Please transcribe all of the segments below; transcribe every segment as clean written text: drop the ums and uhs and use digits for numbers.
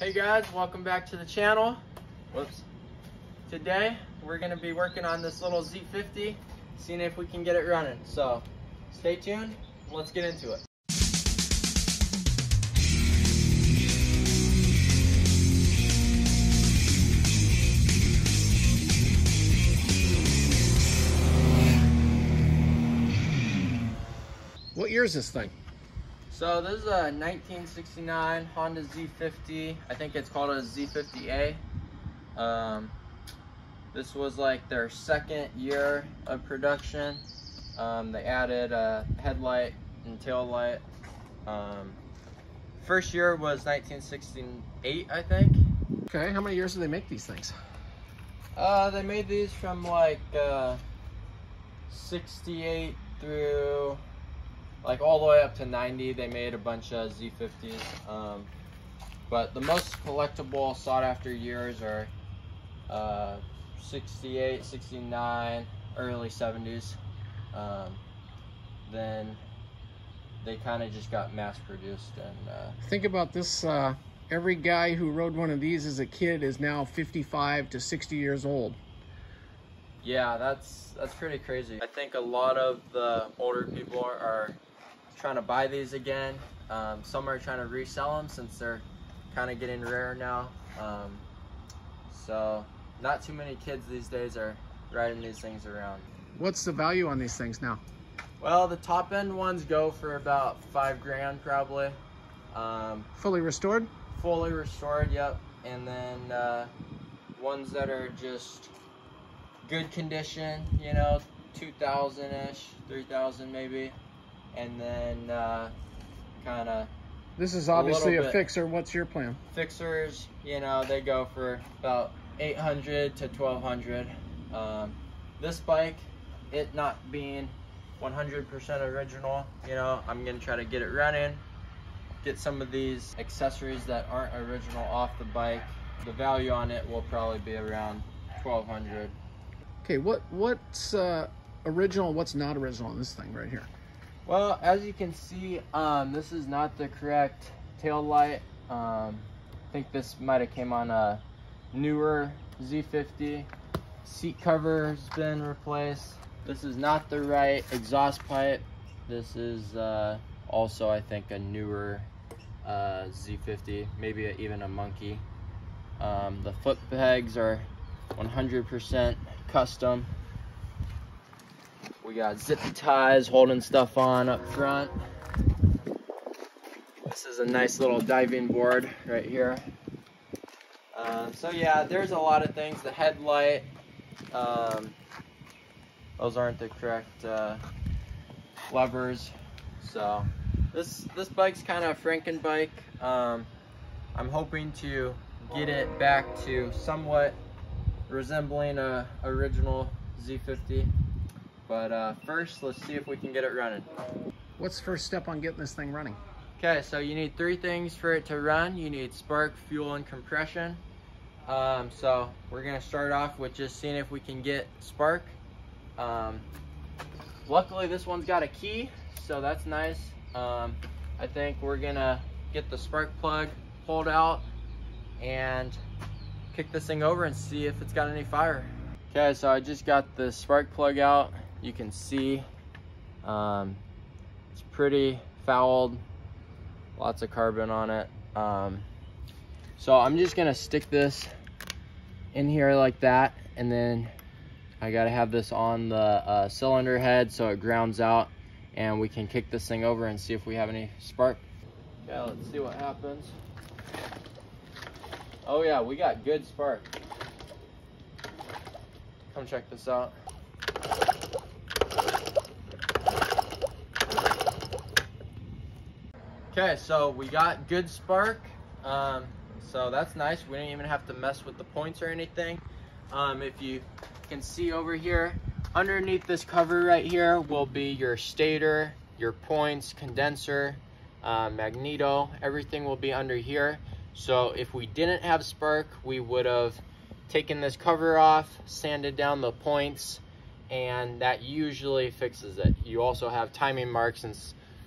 Hey guys, welcome back to the channel. Whoops. Today we're going to be working on this little Z50, seeing if we can get it running. So stay tuned, let's get into it. What year is this thing? So this is a 1969 Honda Z50. I think it's called a Z50A. This was like their second year of production. They added a headlight and tail light. First year was 1968, I think. Okay, how many years do they make these things? They made these from like 68 through like all the way up to 90. They made a bunch of Z50s, but the most collectible sought after years are 68, 69, early 70s. Then they kind of just got mass produced. And think about this, every guy who rode one of these as a kid is now 55 to 60 years old. Yeah, that's pretty crazy. I think a lot of the older people are trying to buy these again. Some are trying to resell them since they're kind of getting rare now. So not too many kids these days are riding these things around. What's the value on these things now? Well, the top end ones go for about $5 grand probably. Fully restored? Fully restored, yep. And then ones that are just good condition, you know, 2,000-ish, 3,000 maybe. And then kind of, this is obviously a fixer. What's your plan? Fixers, you know, they go for about 800 to 1,200. This bike, it not being 100% original, you know, I'm gonna try to get it running, get some of these accessories that aren't original off the bike. The value on it will probably be around 1,200. Okay, what's original, what's not original in this thing right here? Well, as you can see, this is not the correct tail light. I think this might have came on a newer Z50. Seat cover has been replaced. This is not the right exhaust pipe. This is also, I think, a newer Z50, maybe even a Monkey. The foot pegs are 100% custom. We got zippy ties holding stuff on up front. This is a nice little diving board right here. So yeah, there's a lot of things. The headlight, those aren't the correct levers. So this bike's kind of a Franken bike. I'm hoping to get it back to somewhat resembling a original Z50. But first, let's see if we can get it running. What's the first step on getting this thing running? Okay, so you need 3 things for it to run. You need spark, fuel, and compression. So we're gonna start off with just seeing if we can get spark. Luckily, this one's got a key, so that's nice. I think we're gonna get the spark plug pulled out and kick this thing over and see if it's got any fire. Okay, so I just got the spark plug out. You can see it's pretty fouled, lots of carbon on it. So I'm just gonna stick this in here like that, and then I gotta have this on the cylinder head so it grounds out, and we can kick this thing over and see if we have any spark. Okay, let's see what happens. Oh yeah, we got good spark. Come check this out. Okay, so we got good spark. So that's nice. We didn't even have to mess with the points or anything. If you can see over here, underneath this cover right here will be your stator, your points, condenser, magneto. Everything will be under here. So if we didn't have spark, we would have taken this cover off, sanded down the points, and that usually fixes it. You also have timing marks and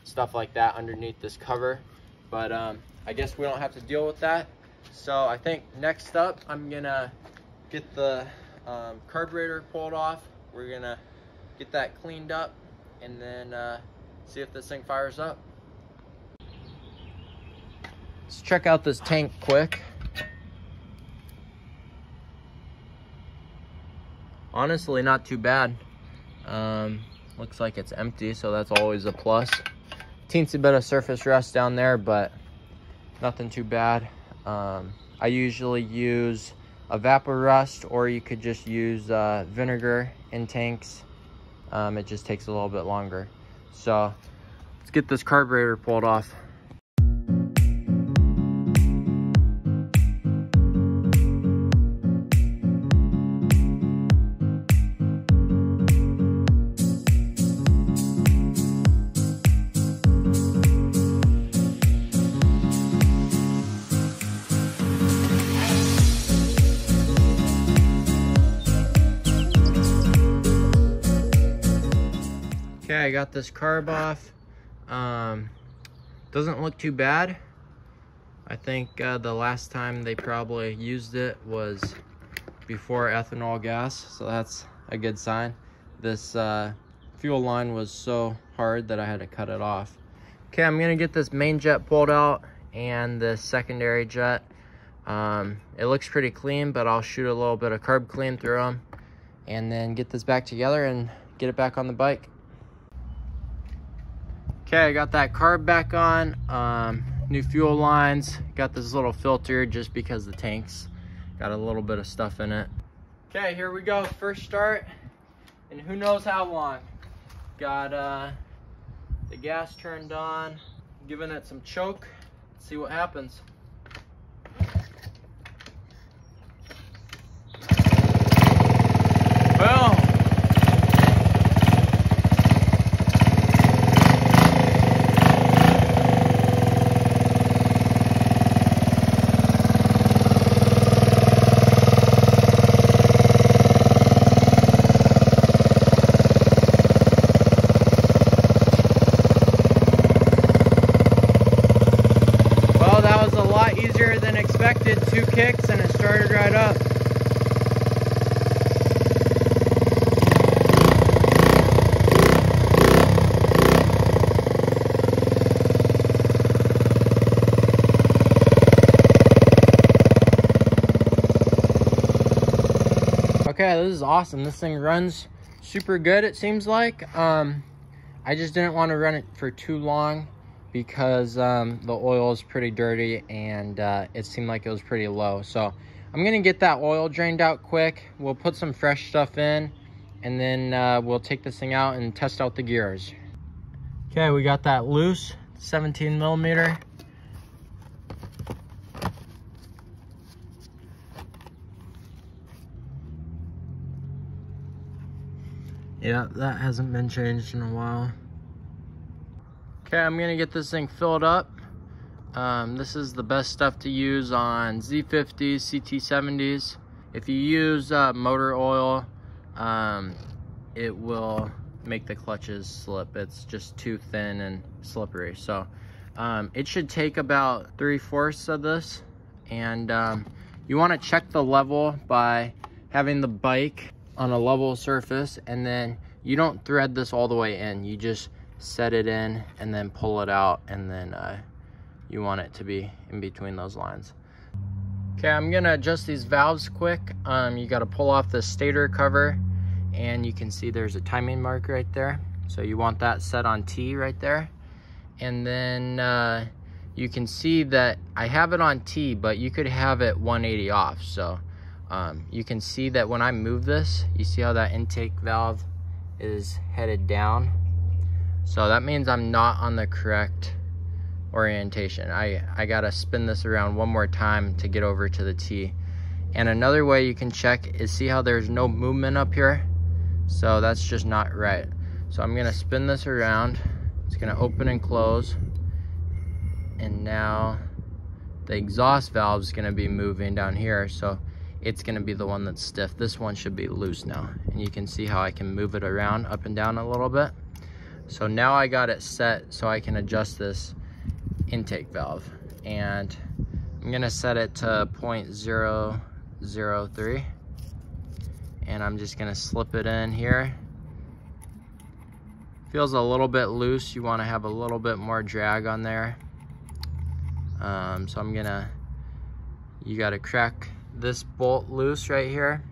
stuff like that underneath this cover, but I guess we don't have to deal with that. So I think next up, I'm gonna get the carburetor pulled off. We're gonna get that cleaned up and then see if this thing fires up. Let's check out this tank quick. Honestly, not too bad. Looks like it's empty, so that's always a plus. Teensy bit of surface rust down there, but nothing too bad. I usually use Evaporust, or you could just use vinegar in tanks. It just takes a little bit longer. So let's get this carburetor pulled off. Okay, I got this carb off. Doesn't look too bad. I think the last time they probably used it was before ethanol gas, so that's a good sign. This fuel line was so hard that I had to cut it off. Okay, I'm gonna get this main jet pulled out and the secondary jet. It looks pretty clean, but I'll shoot a little bit of carb clean through them and then get this back together and get it back on the bike. Okay, I got that carb back on, new fuel lines, got this little filter just because the tank's got a little bit of stuff in it. Okay, here we go, first start, and who knows how long. Got the gas turned on, giving it some choke, let's see what happens. Boom! Than expected, 2 kicks and it started right up. Okay, this is awesome. This thing runs super good, it seems like. I just didn't want to run it for too long because the oil is pretty dirty and it seemed like it was pretty low. So I'm gonna get that oil drained out quick. We'll put some fresh stuff in and then we'll take this thing out and test out the gears. Okay, we got that loose 17 millimeter. Yeah, that hasn't been changed in a while. Okay, I'm gonna get this thing filled up. This is the best stuff to use on Z50s, CT70s. If you use motor oil, it will make the clutches slip. It's just too thin and slippery. So it should take about 3/4 of this. And you wanna check the level by having the bike on a level surface, and then you don't thread this all the way in. You just set it in and then pull it out, and then you want it to be in between those lines. Okay, I'm gonna adjust these valves quick. You gotta pull off the stator cover, and you can see there's a timing mark right there. So you want that set on T right there. And then you can see that I have it on T, but you could have it 180 off. So you can see that when I move this, you see how that intake valve is headed down. So that means I'm not on the correct orientation. I gotta spin this around one more time to get over to the T. And another way you can check is see how there's no movement up here. So that's just not right. So I'm gonna spin this around. It's gonna open and close. And now the exhaust valve is gonna be moving down here. So it's gonna be the one that's stiff. This one should be loose now. And you can see how I can move it around up and down a little bit. So now I got it set so I can adjust this intake valve. And I'm gonna set it to 0.003, and I'm just gonna slip it in here. Feels a little bit loose. You want to have a little bit more drag on there. So you got to crack this bolt loose right here,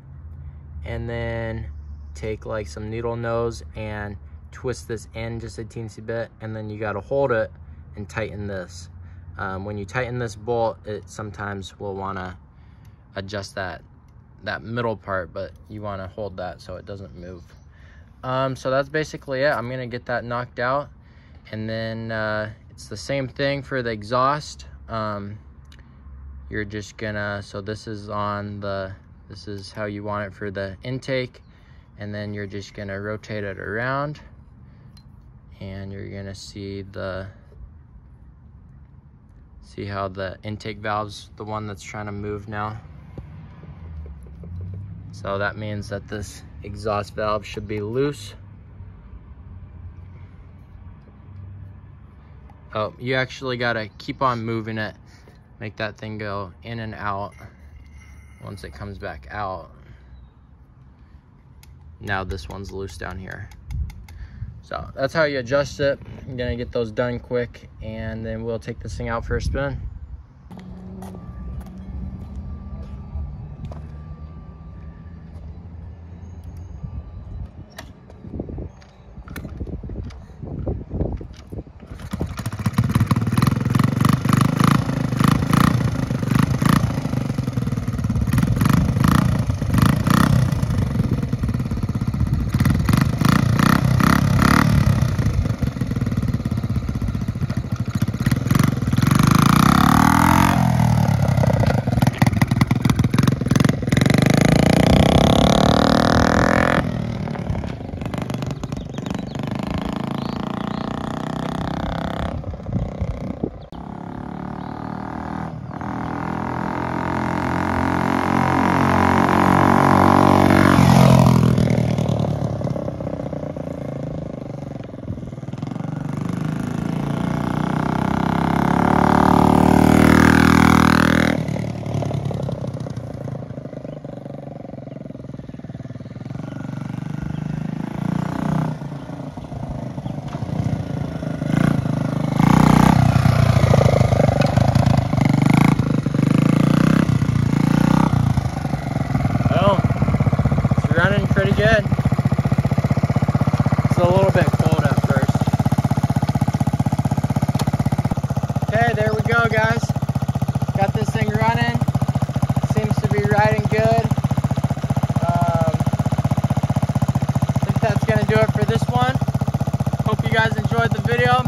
and then take like some needle nose and twist this in just a teensy bit, and then you got to hold it and tighten this. When you tighten this bolt, it sometimes will want to adjust that middle part, but you want to hold that so it doesn't move. So that's basically it. I'm gonna get that knocked out, and then it's the same thing for the exhaust. You're just gonna, so this is how you want it for the intake, and then you're just gonna rotate it around, and you're gonna see how the intake valve's the one that's trying to move now. So that means that this exhaust valve should be loose. Oh, you actually gotta keep on moving it. Make that thing go in and out. Once it comes back out, now this one's loose down here. So that's how you adjust it. I'm gonna get those done quick, and then we'll take this thing out for a spin. Pretty good. It's a little bit cold at first. Okay, there we go, guys. Got this thing running. Seems to be riding good. I think that's gonna do it for this one. Hope you guys enjoyed the video.